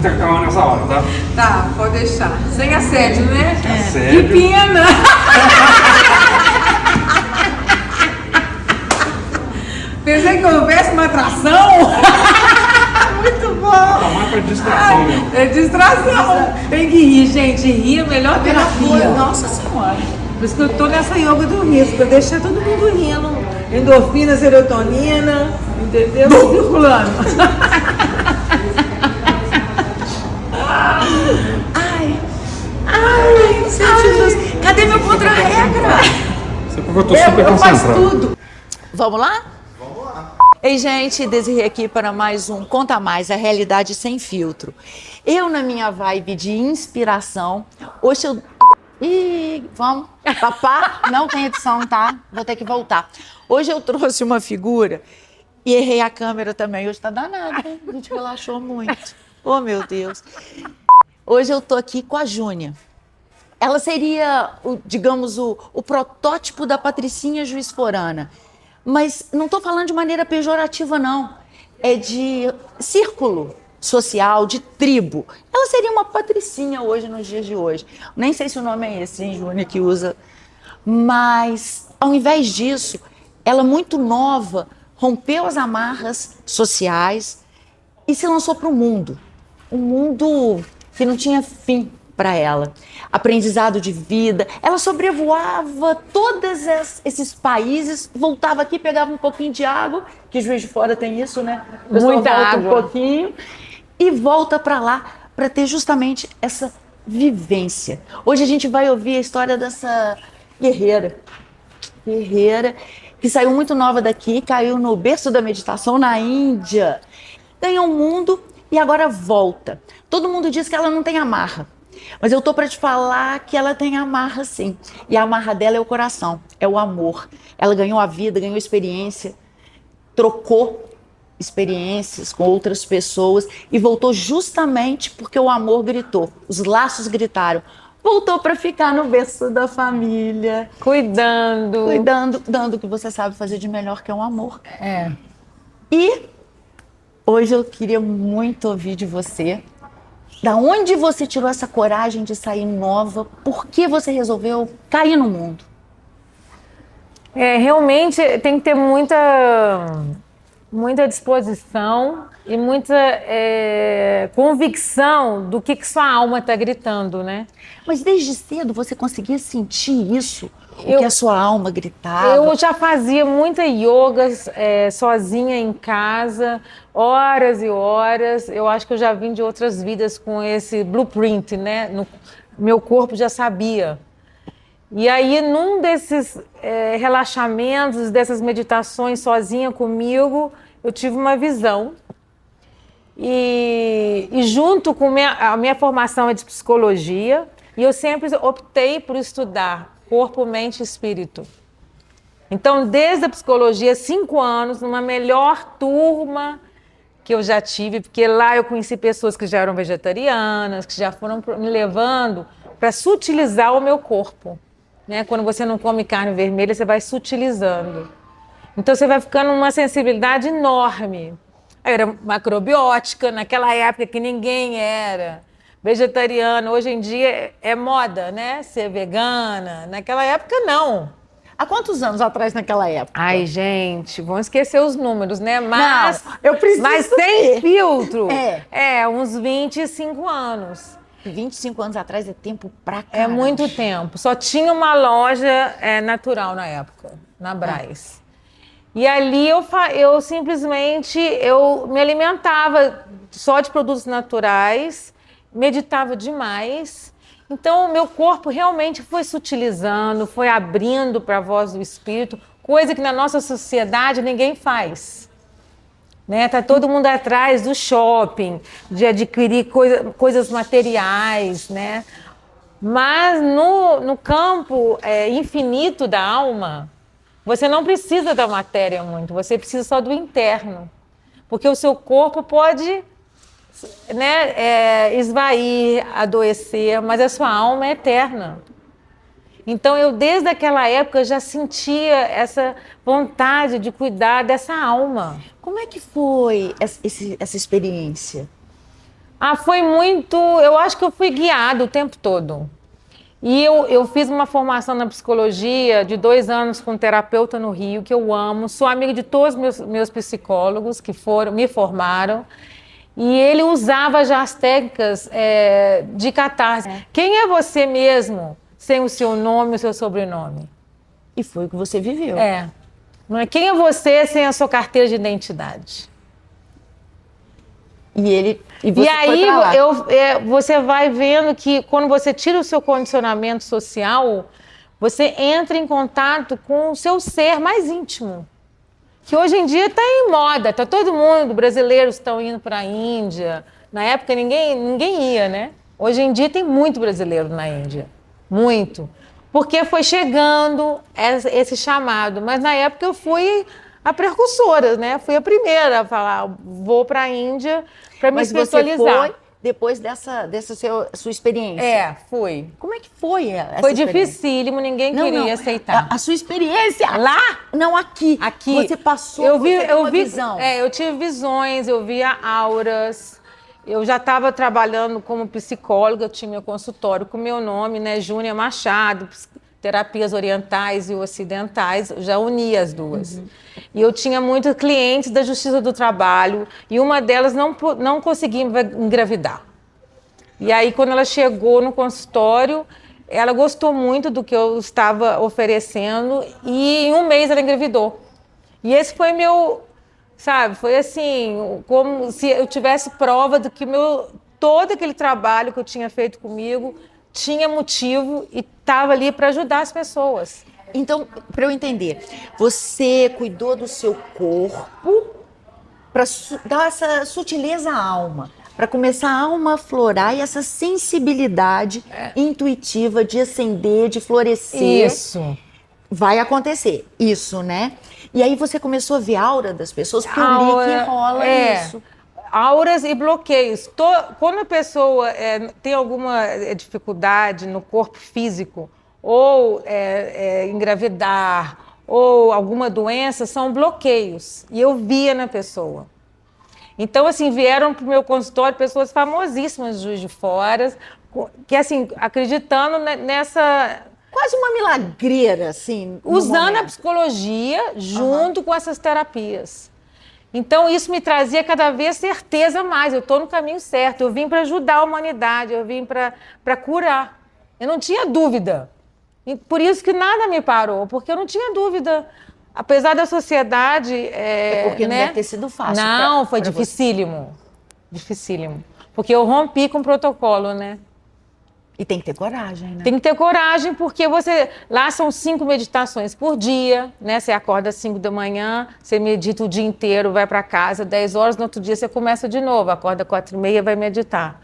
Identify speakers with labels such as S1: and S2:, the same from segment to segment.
S1: Tem que acabar nessa hora, tá?
S2: Tá, pode deixar. Sem assédio, né?
S1: Assédio.
S2: Que pena! Pensei que houvesse uma atração. Muito bom!
S1: Tá mais pra distração mesmo.
S2: É distração. Tem que rir, gente. Rir é a melhor terapia.
S3: Nossa Senhora.
S2: Por isso que eu tô nessa yoga do riso, pra deixar todo mundo rindo. Endorfina, serotonina, entendeu? Circulando.
S3: Ai, Jesus. Cadê meu contra-regra?
S1: Você porque eu tô super
S3: Eu faço
S1: concentrado.
S3: tudo. Vamos lá? Vamos lá. Ei, gente, Desirê aqui para mais um Conta Mais, a realidade sem filtro. Eu, na minha vibe de inspiração, hoje eu... Ih, vamos. Papá, não tem edição, tá? Vou ter que voltar. Hoje eu trouxe uma figura e errei a câmera também. Hoje tá danado, hein? A gente relaxou muito. Oh, meu Deus. Hoje eu tô aqui com a Júnia. Ela seria, digamos, o protótipo da Patricinha Juiz Forana. Mas não estou falando de maneira pejorativa, não. É de círculo social, de tribo. Ela seria uma Patricinha hoje, nos dias de hoje. Nem sei se o nome é esse, hein, Júnia, que usa. Mas, ao invés disso, ela muito nova, rompeu as amarras sociais e se lançou para o mundo. Um mundo que não tinha fim para ela. Aprendizado de vida. Ela sobrevoava todos esses países, voltava aqui, pegava um pouquinho de água, que Juiz de Fora tem isso, né? O pessoal
S2: Muita
S3: volta
S2: água.
S3: um pouquinho e volta para lá para ter justamente essa vivência. Hoje a gente vai ouvir a história dessa guerreira que saiu muito nova daqui, caiu no berço da meditação na Índia, ganhou o mundo e agora volta. Todo mundo diz que ela não tem amarra, mas eu tô para te falar que ela tem amarra sim. E a amarra dela é o coração, é o amor. Ela ganhou a vida, ganhou experiência, trocou experiências com outras pessoas e voltou justamente porque o amor gritou, os laços gritaram. Voltou para ficar no berço da família,
S2: Cuidando.
S3: dando o que você sabe fazer de melhor, que é o amor.
S2: É.
S3: E hoje eu queria muito ouvir de você. Da onde você tirou essa coragem de sair nova? Por que você resolveu cair no mundo?
S4: Realmente tem que ter muita disposição e muita convicção do que sua alma está gritando, né?
S3: Mas desde cedo você conseguia sentir isso? O que a sua alma gritava?
S4: Eu já fazia muita yoga sozinha em casa, horas e horas. Eu acho que eu já vim de outras vidas com esse blueprint, né? Meu corpo já sabia. E aí, num desses relaxamentos, dessas meditações sozinha comigo, eu tive uma visão. E junto com a minha formação é de psicologia, e eu sempre optei por estudar corpo, mente e espírito. Então, desde a psicologia, 5 anos, numa melhor turma que eu já tive, porque lá eu conheci pessoas que já eram vegetarianas, que já foram me levando para sutilizar o meu corpo. Né? Quando você não come carne vermelha, você vai sutilizando. Então, você vai ficando uma sensibilidade enorme. Eu era macrobiótica, naquela época que ninguém era vegetariano. Hoje em dia é moda, né? Ser vegana. Naquela época, não.
S3: Há quantos anos atrás naquela época?
S4: Ai, gente, vamos esquecer os números, né? Mas,
S3: Não, eu preciso
S4: mas sem
S3: ter.
S4: filtro,
S3: É.
S4: uns 25 anos.
S3: 25 anos atrás é tempo pra
S4: É
S3: caralho.
S4: muito tempo. Só tinha uma loja natural na época, na Brás. E ali eu simplesmente me alimentava só de produtos naturais, meditava demais. Então, o meu corpo realmente foi sutilizando, foi abrindo para a voz do espírito, coisa que na nossa sociedade ninguém faz. Né? Tá todo mundo atrás do shopping, de adquirir coisas materiais, né? Mas no campo infinito da alma, você não precisa da matéria muito, você precisa só do interno. Porque o seu corpo pode, né, esvair, adoecer, mas a sua alma é eterna. Então, eu desde aquela época já sentia essa vontade de cuidar dessa alma.
S3: Como é que foi essa experiência?
S4: Ah, foi muito. Eu acho que eu fui guiada o tempo todo. E eu fiz uma formação na psicologia de 2 anos com um terapeuta no Rio, que eu amo. Sou amiga de todos os meus psicólogos que me formaram. E ele usava já as técnicas de catarse. Quem é você mesmo sem o seu nome e o seu sobrenome?
S3: E foi o que você viveu.
S4: Não é quem é você sem a sua carteira de identidade.
S3: E você
S4: aí
S3: foi pra lá.
S4: você vai vendo que quando você tira o seu condicionamento social, você entra em contato com o seu ser mais íntimo. Que hoje em dia está em moda, tá todo mundo, brasileiros estão indo para a Índia. Na época ninguém ia, né? Hoje em dia tem muito brasileiro na Índia, muito. Porque foi chegando esse chamado, mas na época eu fui a precursora, né? Fui a primeira a falar, vou para a Índia para me espiritualizar.
S3: Mas você foi depois dessa sua experiência?
S4: Fui.
S3: Como é que foi essa
S4: Foi
S3: experiência?
S4: dificílimo, ninguém queria aceitar.
S3: A sua experiência?
S4: Lá?
S3: Não, aqui.
S4: Aqui.
S3: Você passou,
S4: eu
S3: teve uma visão.
S4: Eu tive visões, eu via auras. Eu já estava trabalhando como psicóloga, eu tinha meu consultório com meu nome, né? Júnia Machado, terapias orientais e ocidentais, eu já unia as duas. E eu tinha muitos clientes da Justiça do Trabalho e uma delas não conseguia engravidar. E aí, quando ela chegou no consultório, ela gostou muito do que eu estava oferecendo e em um mês ela engravidou. E esse foi meu, sabe, foi assim, como se eu tivesse prova de que todo aquele trabalho que eu tinha feito comigo tinha motivo e estava ali para ajudar as pessoas.
S3: Então, para eu entender, você cuidou do seu corpo para dar essa sutileza à alma, para começar a alma a aflorar e essa sensibilidade intuitiva de acender, de florescer.
S4: Isso.
S3: Vai acontecer, isso, né? E aí você começou a ver a aura das pessoas, porque eu li que rola isso.
S4: Auras e bloqueios. Quando a pessoa tem alguma dificuldade no corpo físico, ou engravidar, ou alguma doença, são bloqueios. E eu via na pessoa. Então, assim, vieram para o meu consultório pessoas famosíssimas de Juiz de Fora, que, assim, acreditando nessa...
S3: Quase uma milagreira, assim.
S4: Usando a psicologia junto com essas terapias. Então, isso me trazia cada vez certeza mais. Eu estou no caminho certo. Eu vim para ajudar a humanidade. Eu vim para curar. Eu não tinha dúvida. E por isso que nada me parou. Porque eu não tinha dúvida. Apesar da sociedade...
S3: porque não deve ter sido fácil.
S4: Não, foi dificílimo. Dificílimo. Porque eu rompi com o protocolo, né?
S3: E tem que ter coragem, né?
S4: Tem que ter coragem, porque lá são 5 meditações por dia, né? Você acorda às 5 da manhã, você medita o dia inteiro, vai para casa, 10 horas, no outro dia você começa de novo, acorda 4h30, vai meditar.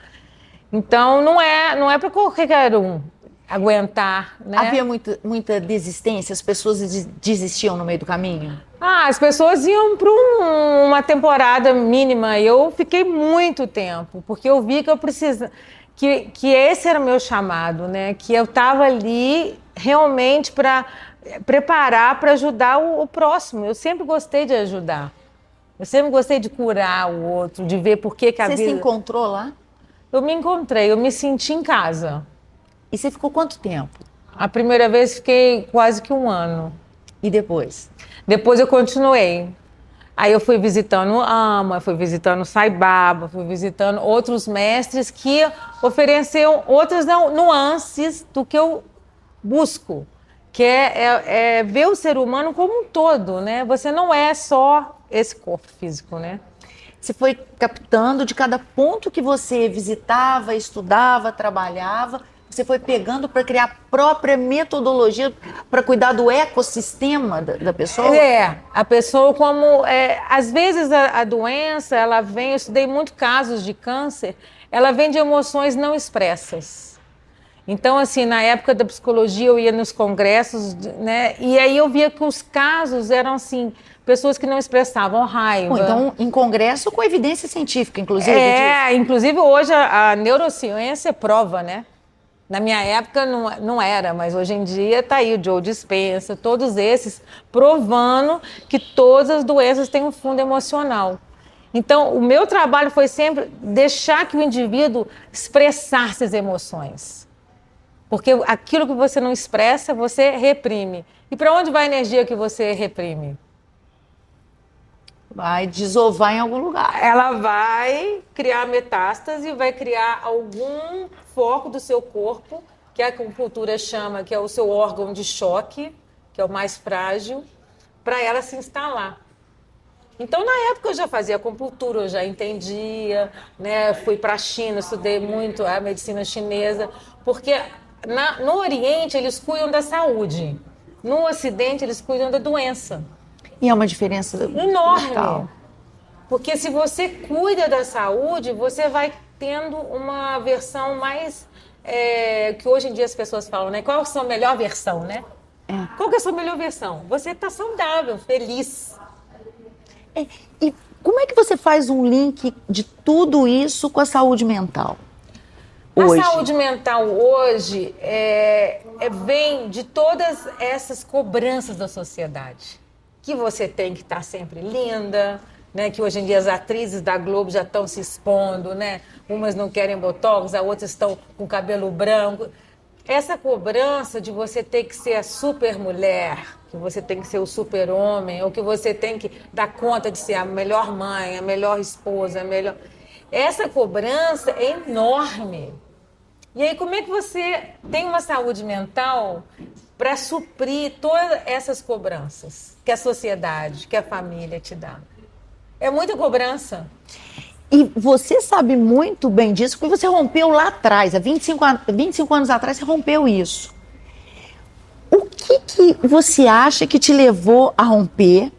S4: Então, não é para qualquer um aguentar, né?
S3: Havia muita desistência? As pessoas desistiam no meio do caminho?
S4: As pessoas iam para uma temporada mínima. Eu fiquei muito tempo, porque eu vi que eu precisava... Que esse era o meu chamado, né? Que eu estava ali realmente para preparar para ajudar o próximo. Eu sempre gostei de ajudar. Eu sempre gostei de curar o outro, de ver por que a vida...
S3: Você se encontrou lá?
S4: Eu me encontrei, eu me senti em casa.
S3: E você ficou quanto tempo?
S4: A primeira vez fiquei quase que 1 ano.
S3: E depois?
S4: Depois eu continuei. Aí eu fui visitando Ama, fui visitando Sai Baba, fui visitando outros mestres que ofereceram outras nuances do que eu busco, que é ver o ser humano como um todo, né? Você não é só esse corpo físico, né?
S3: Você foi captando de cada ponto que você visitava, estudava, trabalhava, você foi pegando para criar a própria metodologia para cuidar do ecossistema da pessoa?
S4: A pessoa como... às vezes a doença, ela vem... Eu estudei muitos casos de câncer, ela vem de emoções não expressas. Então, assim, na época da psicologia, eu ia nos congressos, né? E aí eu via que os casos eram, assim, pessoas que não expressavam raiva.
S3: Bom, então, em congresso com evidência científica, inclusive.
S4: Inclusive hoje a neurociência prova, né? Na minha época não era, mas hoje em dia está aí o Joe Dispenza, todos esses provando que todas as doenças têm um fundo emocional. Então, o meu trabalho foi sempre deixar que o indivíduo expressasse as emoções. Porque aquilo que você não expressa, você reprime. E para onde vai a energia que você reprime?
S3: Vai desovar em algum lugar.
S4: Ela vai criar metástase, vai criar algum foco do seu corpo, que a acupuntura chama, que é o seu órgão de choque, que é o mais frágil, para ela se instalar. Então, na época, eu já fazia acupuntura, eu já entendia, né? Fui para a China, estudei muito a medicina chinesa, porque no Oriente eles cuidam da saúde, no Ocidente eles cuidam da doença.
S3: E é uma diferença
S4: enorme.
S3: brutal.
S4: Porque se você cuida da saúde, você vai tendo uma versão mais... que hoje em dia as pessoas falam, né? Qual é a sua melhor versão, né? Qual que é a sua melhor versão? Você está saudável, feliz.
S3: E como é que você faz um link de tudo isso com a saúde mental? Hoje?
S4: A saúde mental hoje vem de todas essas cobranças da sociedade. Que você tem que estar sempre linda, né? Que hoje em dia as atrizes da Globo já estão se expondo, né? Umas não querem botox, as outras estão com cabelo branco. Essa cobrança de você ter que ser a super mulher, que você tem que ser o super homem, ou que você tem que dar conta de ser a melhor mãe, a melhor esposa, a melhor... Essa cobrança é enorme. E aí, como é que você tem uma saúde mental para suprir todas essas cobranças que a sociedade, que a família te dá? É muita cobrança.
S3: E você sabe muito bem disso, porque você rompeu lá atrás, há 25 anos atrás, você rompeu isso. O que você acha que te levou a romper?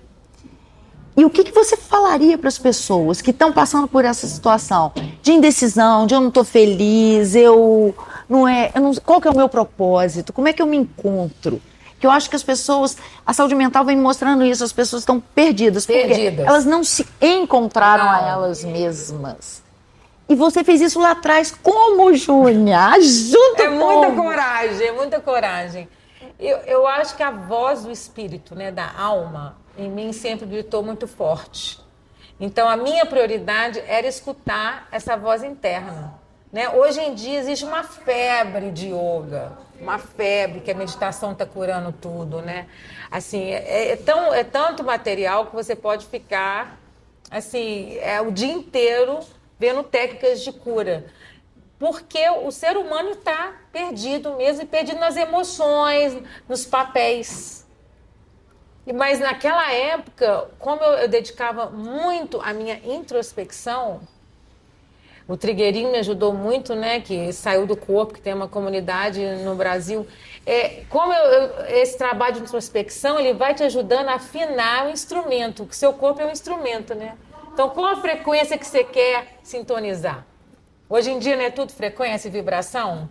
S3: E o que você falaria para as pessoas que estão passando por essa situação de indecisão, de eu não estou feliz, qual que é o meu propósito? Como é que eu me encontro? Que eu acho que as pessoas, a saúde mental vem mostrando isso, as pessoas estão perdidas. Porque elas não se encontraram a elas mesmas. E você fez isso lá atrás. Como, Júnia? Ajuda
S4: É muita coragem, é muita coragem. Eu acho que a voz do espírito, né, da alma, em mim sempre gritou muito forte. Então, a minha prioridade era escutar essa voz interna. Né? Hoje em dia existe uma febre de yoga, uma febre que a meditação está curando tudo, né? Assim, é tanto material que você pode ficar assim, o dia inteiro vendo técnicas de cura. Porque o ser humano está perdido mesmo, e perdido nas emoções, nos papéis. Mas naquela época, como eu dedicava muito à minha introspecção, o Trigueirinho me ajudou muito, né? Que saiu do corpo, que tem uma comunidade no Brasil. Como esse trabalho de introspecção, ele vai te ajudando a afinar o instrumento, que seu corpo é um instrumento, né? Então, qual a frequência que você quer sintonizar? Hoje em dia não é tudo frequência e vibração?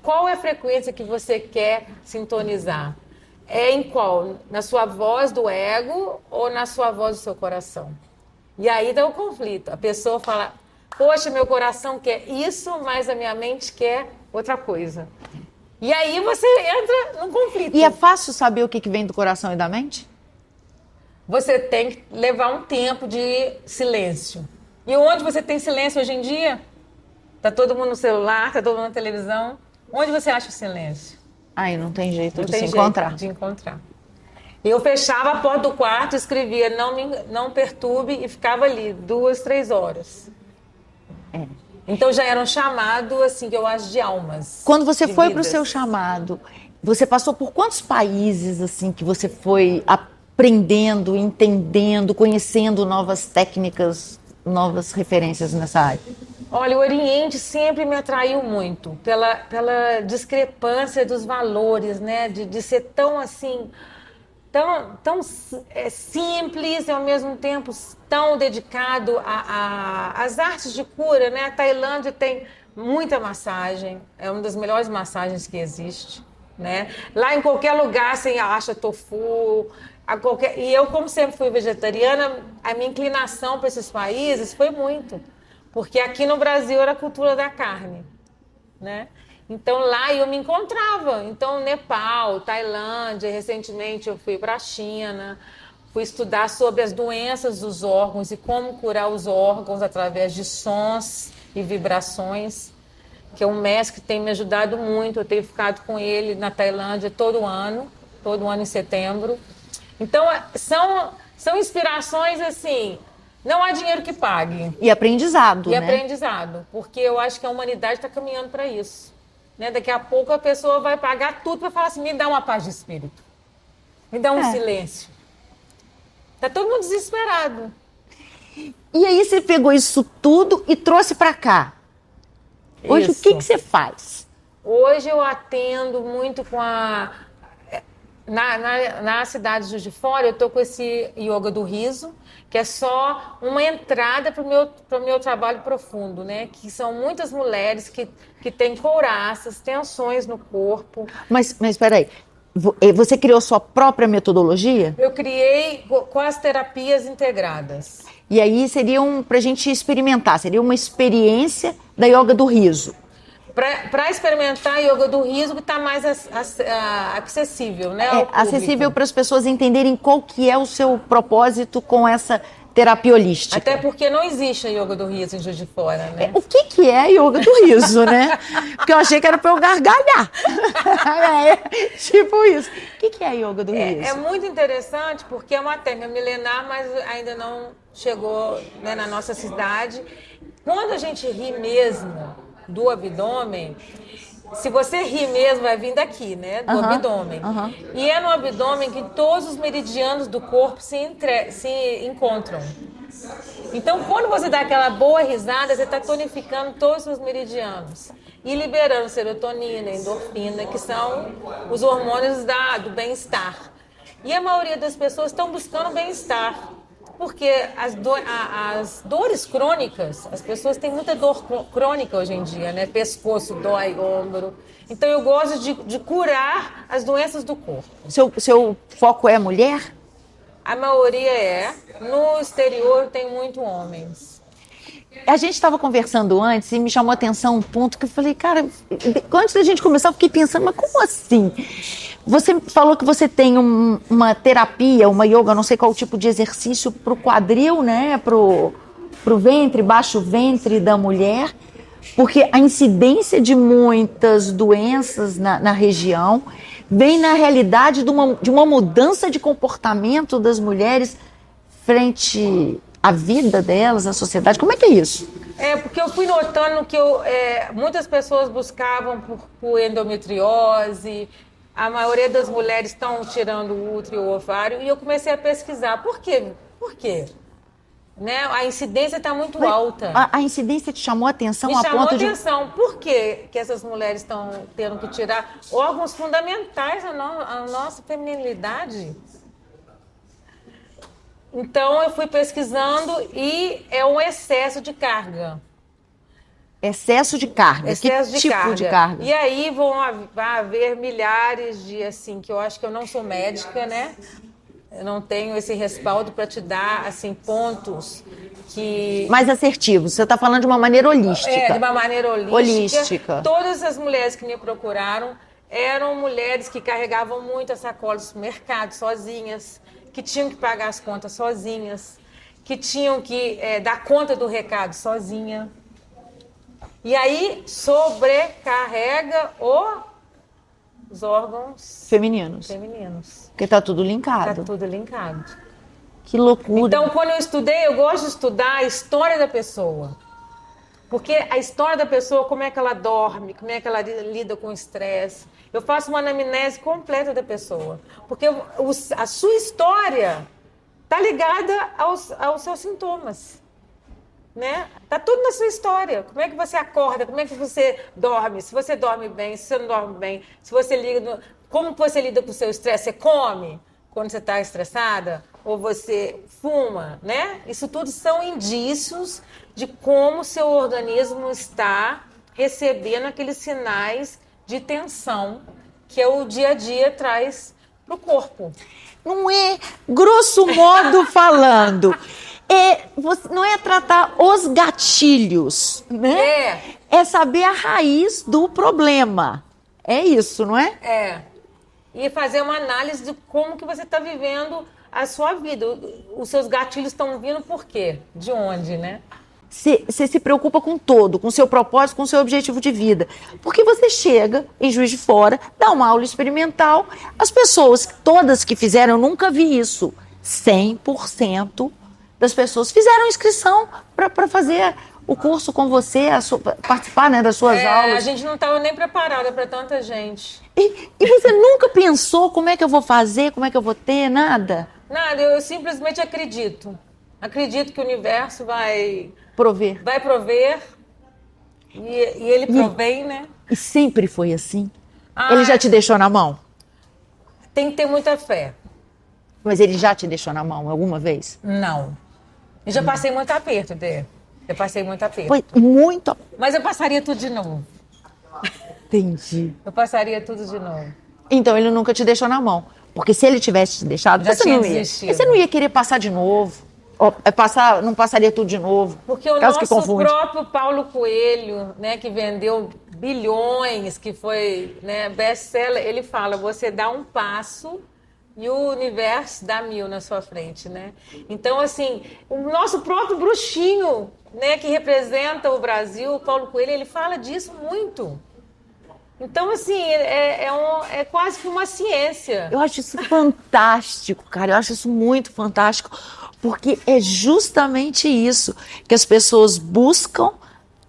S4: Qual é a frequência que você quer sintonizar? É em qual? Na sua voz do ego ou na sua voz do seu coração? E aí dá o conflito. A pessoa fala, poxa, meu coração quer isso, mas a minha mente quer outra coisa. E aí você entra num conflito.
S3: E é fácil saber o que vem do coração e da mente?
S4: Você tem que levar um tempo de silêncio. E onde você tem silêncio hoje em dia? Tá todo mundo no celular, tá todo mundo na televisão. Onde você acha o silêncio?
S3: Aí não tem jeito de
S4: tem
S3: se
S4: jeito
S3: encontrar.
S4: de encontrar. Eu fechava a porta do quarto, escrevia não perturbe e ficava ali 2, 3 horas. Então já era um chamado, assim, que eu acho de almas.
S3: Quando você foi para o
S4: vidas.
S3: seu chamado, você passou por quantos países, assim, que você foi aprendendo, entendendo, conhecendo novas técnicas, novas referências nessa área?
S4: Olha, o Oriente sempre me atraiu muito pela discrepância dos valores, né? De ser tão assim, tão simples e ao mesmo tempo tão dedicado às artes de cura, né? A Tailândia tem muita massagem, é uma das melhores massagens que existe, né? Lá em qualquer lugar você acha tofu, e eu, como sempre fui vegetariana, a minha inclinação para esses países foi muito. Porque aqui no Brasil era a cultura da carne, né? Então lá eu me encontrava. Então Nepal, Tailândia, recentemente eu fui para a China, Fui estudar sobre as doenças dos órgãos e como curar os órgãos através de sons e vibrações, que é um mestre que tem me ajudado muito. Eu tenho ficado com ele na Tailândia todo ano em setembro. Então, são inspirações assim, não há dinheiro que pague.
S3: E aprendizado,
S4: E
S3: né?
S4: aprendizado, porque eu acho que a humanidade está caminhando para isso. Né? Daqui a pouco a pessoa vai pagar tudo para falar assim, me dá uma paz de espírito, me dá um silêncio. Tá todo mundo desesperado.
S3: E aí você pegou isso tudo e trouxe para cá. Hoje,
S4: Isso.
S3: o que você faz?
S4: Hoje eu atendo muito com a... Na cidade de Juiz de Fora, eu estou com esse yoga do riso, que é só uma entrada para o meu trabalho profundo, né? Que são muitas mulheres que têm couraças, tensões no corpo.
S3: Mas peraí, você criou sua própria metodologia?
S4: Eu criei com as terapias integradas.
S3: E aí seria pra gente experimentar, seria uma experiência da yoga do riso.
S4: Para experimentar a yoga do riso, que está mais acessível, né? Ao público.
S3: Acessível para as pessoas entenderem qual que é o seu propósito com essa terapia holística.
S4: Até porque não existe a yoga do riso em Juiz de Fora, né?
S3: O que é a yoga do riso, né? Porque eu achei que era para eu gargalhar. Tipo isso. O que é a yoga do riso?
S4: É muito interessante porque é uma técnica milenar, mas ainda não chegou, né, na nossa cidade. Quando a gente ri mesmo do abdômen, se você rir mesmo, vai vir daqui, né? Do abdômen. E é no abdômen que todos os meridianos do corpo se encontram. Então, quando você dá aquela boa risada, você está tonificando todos os seus meridianos e liberando serotonina, endorfina, que são os hormônios do bem-estar. E a maioria das pessoas estão buscando bem-estar. Porque as dores crônicas, as pessoas têm muita dor crônica hoje em dia, né? Pescoço dói, ombro. Então eu gosto de curar as doenças do corpo.
S3: Seu foco é mulher?
S4: A maioria é. No exterior tem muito homens.
S3: A gente estava conversando antes e me chamou a atenção um ponto que eu falei, cara, antes da gente começar eu fiquei pensando, mas como assim? Você falou que você tem uma terapia, uma yoga, não sei qual tipo de exercício para o quadril, né? Pro ventre, baixo ventre da mulher, porque a incidência de muitas doenças na região vem na realidade de uma mudança de comportamento das mulheres frente à vida delas, à sociedade. Como é que é isso?
S4: Porque eu fui notando que muitas pessoas buscavam por endometriose. A maioria das mulheres estão tirando o útero e o ovário, e eu comecei a pesquisar. Por quê? Por quê? Né? A incidência está muito alta.
S3: A incidência te chamou a atenção a ponto de...
S4: Me chamou a atenção. Por quê que essas mulheres estão tendo que tirar órgãos fundamentais à nossa feminilidade? Então, eu fui pesquisando e é um excesso de carga.
S3: Excesso de carga.
S4: Excesso
S3: que tipo de carga?
S4: E aí vai haver milhares de, assim, que eu acho que eu não sou médica, né? Eu não tenho esse respaldo para te dar, assim, pontos que...
S3: Mais assertivos. Você está falando de uma maneira holística.
S4: De uma maneira
S3: holística.
S4: Todas as mulheres que me procuraram eram mulheres que carregavam muitas sacolas no mercado sozinhas, que tinham que pagar as contas sozinhas, que tinham que dar conta do recado sozinha. E aí sobrecarrega os órgãos
S3: femininos. Porque tá tudo linkado.
S4: Tá tudo linkado.
S3: Que loucura.
S4: Então, quando eu estudei, eu gosto de estudar a história da pessoa. Porque a história da pessoa, como é que ela dorme, como é que ela lida com o estresse. Eu faço uma anamnese completa da pessoa. Porque a sua história tá ligada aos seus sintomas. Né? Tá tudo na sua história. Como é que você acorda? Como é que você dorme? Se você dorme bem, se você não dorme bem, se você como você lida com o seu estresse? Você come quando você está estressada? Ou você fuma, né? Isso tudo são indícios de como o seu organismo está recebendo aqueles sinais de tensão que o dia a dia traz para o corpo.
S3: Não é, grosso modo falando, não é tratar os gatilhos, né? É saber a raiz do problema. É isso, não é?
S4: E fazer uma análise de como que você está vivendo a sua vida. Os seus gatilhos estão vindo por quê? De onde, né?
S3: Você se preocupa com todo, com o seu propósito, com o seu objetivo de vida. Porque você chega em Juiz de Fora, dá uma aula experimental, as pessoas, todas que fizeram, eu nunca vi isso, 100% das pessoas fizeram inscrição para fazer o curso com você, participar, né, das suas aulas.
S4: A gente não estava nem preparada para tanta gente.
S3: E você nunca pensou como é que eu vou fazer, como é que eu vou ter, nada?
S4: Nada, eu simplesmente acredito. Acredito que o universo vai
S3: Prover.
S4: E ele provém, né?
S3: E sempre foi assim? Ele já te deixou na mão?
S4: Tem que ter muita fé.
S3: Mas ele já te deixou na mão alguma vez?
S4: Não. Eu já passei muito aperto, Dê. Eu passei muito aperto.
S3: Foi muito.
S4: Mas eu passaria tudo de novo.
S3: Entendi.
S4: Eu passaria tudo de novo.
S3: Então ele nunca te deixou na mão. Porque se ele tivesse te deixado,
S4: Já
S3: você
S4: tinha
S3: não ia.
S4: desistido.
S3: Você não ia querer passar de novo. Não passaria tudo de novo.
S4: Porque o
S3: Caso que
S4: nosso
S3: confunde.
S4: próprio Paulo Coelho, né, que vendeu bilhões, que foi, né, best-seller, ele fala, você dá um passo e o universo dá 1000 na sua frente, né? Então, assim, o nosso próprio bruxinho, né, que representa o Brasil, o Paulo Coelho, ele fala disso muito. Então, assim, é quase que uma ciência.
S3: Eu acho isso fantástico, cara. Eu acho isso muito fantástico. Porque é justamente isso que as pessoas buscam,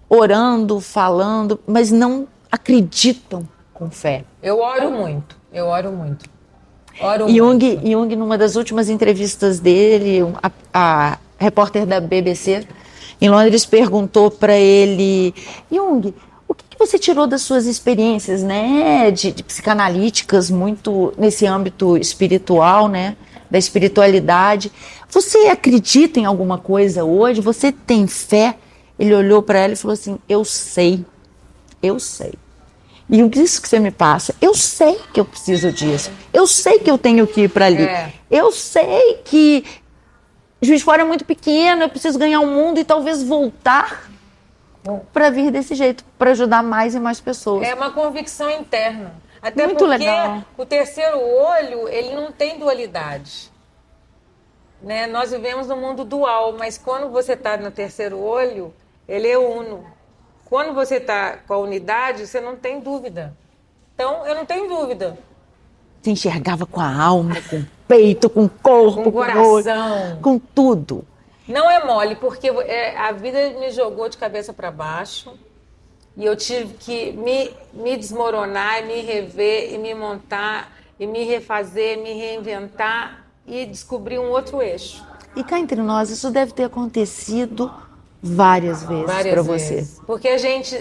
S3: orando, falando, mas não acreditam com fé.
S4: Eu oro muito. Oro muito.
S3: Jung, numa das últimas entrevistas dele, a repórter da BBC em Londres perguntou para ele, Jung, o que você tirou das suas experiências, né, de psicanalíticas, muito nesse âmbito espiritual, né, da espiritualidade? Você acredita em alguma coisa hoje? Você tem fé? Ele olhou para ela e falou assim, eu sei. E isso que você me passa, eu sei que eu preciso disso. Eu sei que eu tenho que ir para ali. Eu sei que Juiz de Fora é muito pequeno, eu preciso ganhar o mundo e talvez voltar para vir desse jeito, para ajudar mais e mais pessoas.
S4: É uma convicção interna. Até
S3: Muito
S4: porque
S3: legal.
S4: O terceiro olho, ele não tem dualidade. Né? Nós vivemos no mundo dual, mas quando você está no terceiro olho, ele é uno. Quando você está com a unidade, você não tem dúvida. Então, eu não tenho dúvida.
S3: Você enxergava com a alma, com o peito, com o corpo,
S4: Com o coração.
S3: Com tudo.
S4: Não é mole, porque a vida me jogou de cabeça para baixo e eu tive que me desmoronar, me rever, e me montar, e me refazer, me reinventar e descobrir um outro eixo.
S3: E cá entre nós, isso deve ter acontecido várias vezes para você.
S4: Porque a gente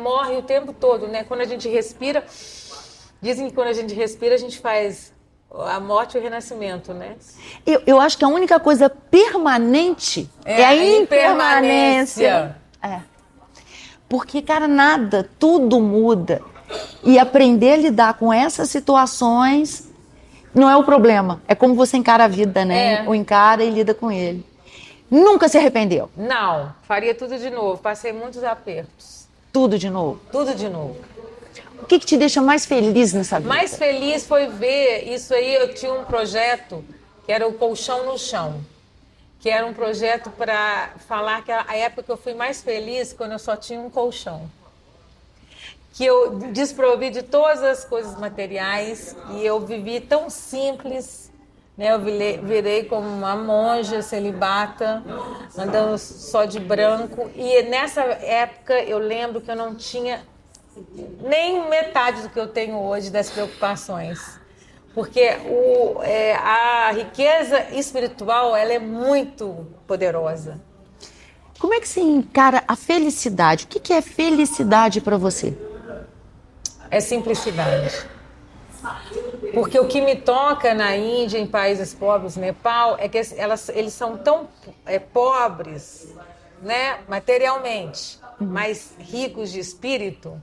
S4: morre o tempo todo, né? Quando a gente respira, dizem que quando a gente respira, a gente faz a morte e o renascimento, né?
S3: Eu acho que a única coisa permanente é a impermanência. Porque, cara, tudo muda. E aprender a lidar com essas situações não é o problema. É como você encara a vida, né? Ou encara e lida com ele. Nunca se arrependeu?
S4: Não, faria tudo de novo. Passei muitos apertos.
S3: Tudo de novo?
S4: Tudo de novo.
S3: O que te deixa mais feliz nessa vida?
S4: Mais feliz foi ver isso aí. Eu tinha um projeto que era o Colchão no Chão, que era um projeto para falar que a época que eu fui mais feliz quando eu só tinha um colchão. Que eu desprovi de todas as coisas materiais e eu vivi tão simples, né? Eu virei como uma monja celibata, andando só de branco. E nessa época eu lembro que eu não tinha nem metade do que eu tenho hoje das preocupações. Porque a riqueza espiritual, ela é muito poderosa.
S3: Como é que você encara a felicidade? O que é felicidade para você?
S4: É simplicidade. Porque o que me toca na Índia, em países pobres, Nepal, é que eles são tão pobres, né, materialmente, mas ricos de espírito,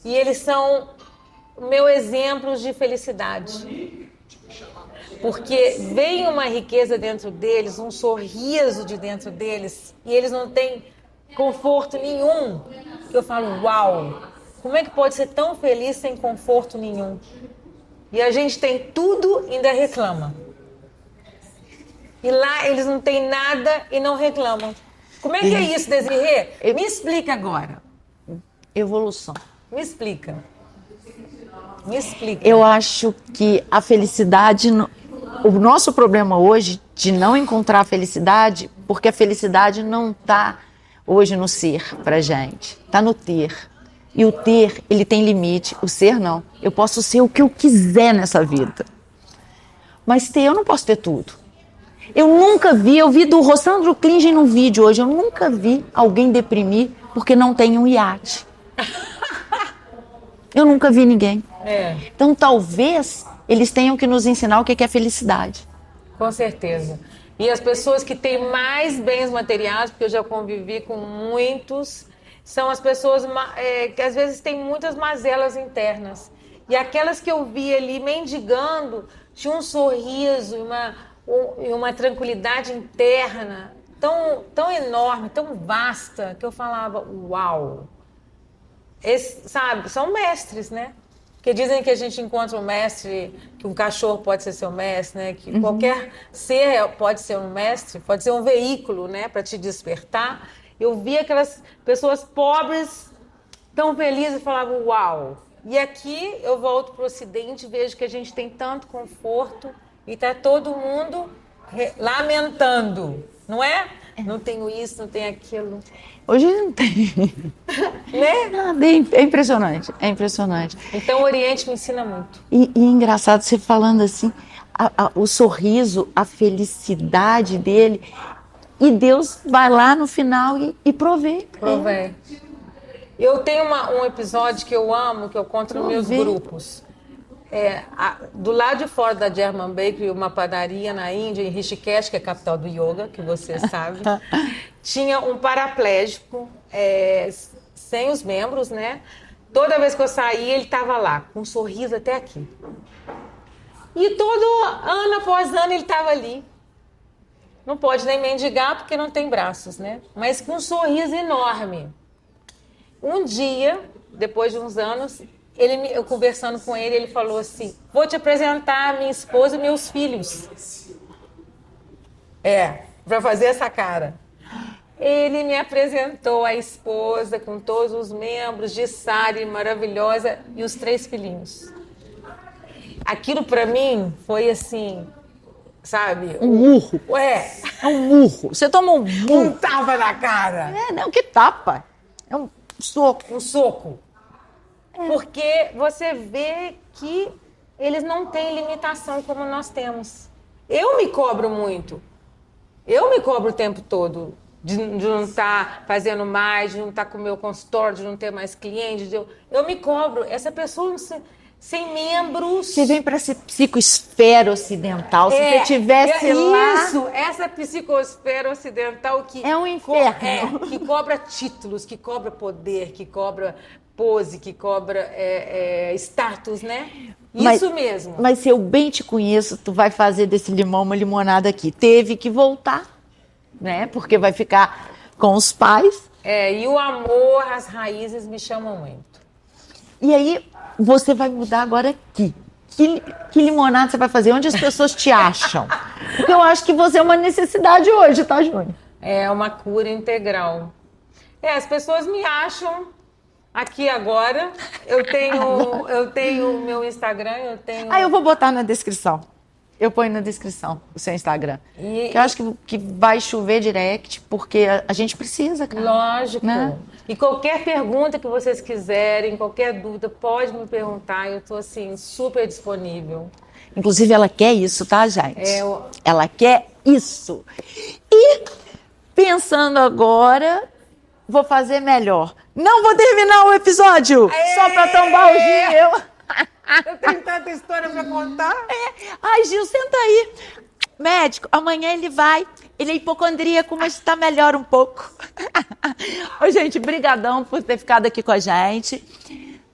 S4: e eles são meu exemplo de felicidade. Porque vem uma riqueza dentro deles, um sorriso de dentro deles, e eles não têm conforto nenhum. Eu falo, uau, como é que pode ser tão feliz sem conforto nenhum? E a gente tem tudo e ainda reclama. E lá eles não têm nada e não reclamam. Como é que é isso, Desirê? Me explica agora.
S3: Evolução.
S4: Me explica. Me explica.
S3: Eu acho que a felicidade... O nosso problema hoje de não encontrar a felicidade, porque a felicidade não está hoje no ser pra gente, está no ter. E o ter, ele tem limite, o ser não. Eu posso ser o que eu quiser nessa vida. Mas eu não posso ter tudo. Eu vi do Rossandro Klingen num vídeo hoje, eu nunca vi alguém deprimir porque não tem um iate. Eu nunca vi ninguém. Então talvez eles tenham que nos ensinar o que é felicidade.
S4: Com certeza. E as pessoas que têm mais bens materiais, porque eu já convivi com muitos, são as pessoas que às vezes têm muitas mazelas internas. E aquelas que eu vi ali mendigando, tinham um sorriso e uma tranquilidade interna tão enorme, tão vasta, que eu falava, uau! Sabe, são mestres, né? Porque dizem que a gente encontra um mestre, que um cachorro pode ser seu mestre, né? Que qualquer ser pode ser um mestre, pode ser um veículo, né? Para te despertar. Eu vi aquelas pessoas pobres tão felizes e falava, uau! E aqui eu volto para o Ocidente e vejo que a gente tem tanto conforto e está todo mundo lamentando, não é? Não tenho isso, não tenho aquilo.
S3: Hoje não tem.
S4: Né?
S3: Nada, é impressionante, é impressionante.
S4: Então o Oriente me ensina muito.
S3: E é engraçado você falando assim, o sorriso, a felicidade dele, e Deus vai lá no final e provê.
S4: Provê. Eu tenho um episódio que eu amo, que eu conto nos meus grupos. Do lado de fora da German Bakery, uma padaria na Índia, em Rishikesh, que é a capital do yoga, que você sabe, tinha um paraplégico, sem os membros, né? Toda vez que eu saía, ele estava lá, com um sorriso até aqui. E ano após ano, ele estava ali. Não pode nem mendigar, porque não tem braços, né? Mas com um sorriso enorme. Um dia, depois de uns anos, eu conversando com ele, ele falou assim, vou te apresentar a minha esposa e meus filhos. Para fazer essa cara. Ele me apresentou a esposa com todos os membros de Sari, maravilhosa, e os 3 filhinhos. Aquilo para mim foi assim, sabe?
S3: Um murro. É um murro. Você toma um murro.
S4: Um tapa na cara.
S3: Não, que tapa. É um soco.
S4: Um soco. Porque você vê que eles não têm limitação como nós temos. Eu me cobro muito. Eu me cobro o tempo todo de não estar fazendo mais, de não estar com o meu consultório, de não ter mais clientes. Eu me cobro. Essa pessoa sem membros...
S3: Você vem para essa psicosfera ocidental. Se você tivesse lá...
S4: Isso, essa psicosfera ocidental que...
S3: É um inferno.
S4: Que cobra títulos, que cobra poder, que cobra pose, que cobra status, né? Isso mesmo.
S3: Mas se eu bem te conheço, tu vai fazer desse limão uma limonada aqui. Teve que voltar, né? Porque vai ficar com os pais.
S4: E o amor, as raízes me chamam muito.
S3: E aí, você vai mudar agora aqui. Que limonada você vai fazer? Onde as pessoas te acham? Porque eu acho que você é uma necessidade hoje, tá, Júnior?
S4: É uma cura integral. As pessoas me acham aqui agora. Eu tenho o meu Instagram,
S3: eu vou botar na descrição. Eu ponho na descrição o seu Instagram. Eu acho que vai chover direct, porque a gente precisa, cara.
S4: Lógico.
S3: Né?
S4: E qualquer pergunta que vocês quiserem, qualquer dúvida, pode me perguntar. Eu estou, assim, super disponível.
S3: Inclusive, ela quer isso, tá, gente? Ela quer isso. E, pensando agora, vou fazer melhor. Não vou terminar o episódio só para tombar o Gil.
S4: Eu tenho tanta história para contar.
S3: Ai, Gil, senta aí. Médico, amanhã ele é hipocondríaco, mas está melhor um pouco. Ô, gente, brigadão por ter ficado aqui com a gente.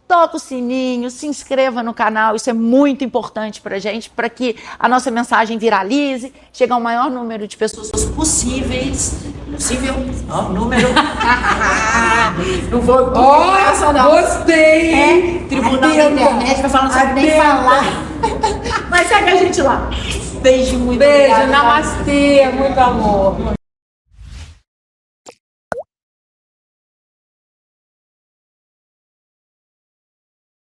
S3: Toca o sininho, se inscreva no canal, isso é muito importante pra gente, para que a nossa mensagem viralize, chegue ao maior número de pessoas possíveis. Número. Não vou essa não.
S4: Gostei!
S3: Tribunal da Internet, vai falar, não sabe nem falar. Mas segue a gente lá. Beijo, muito
S4: Beijo,
S3: obrigada.
S4: namastê, muito amor.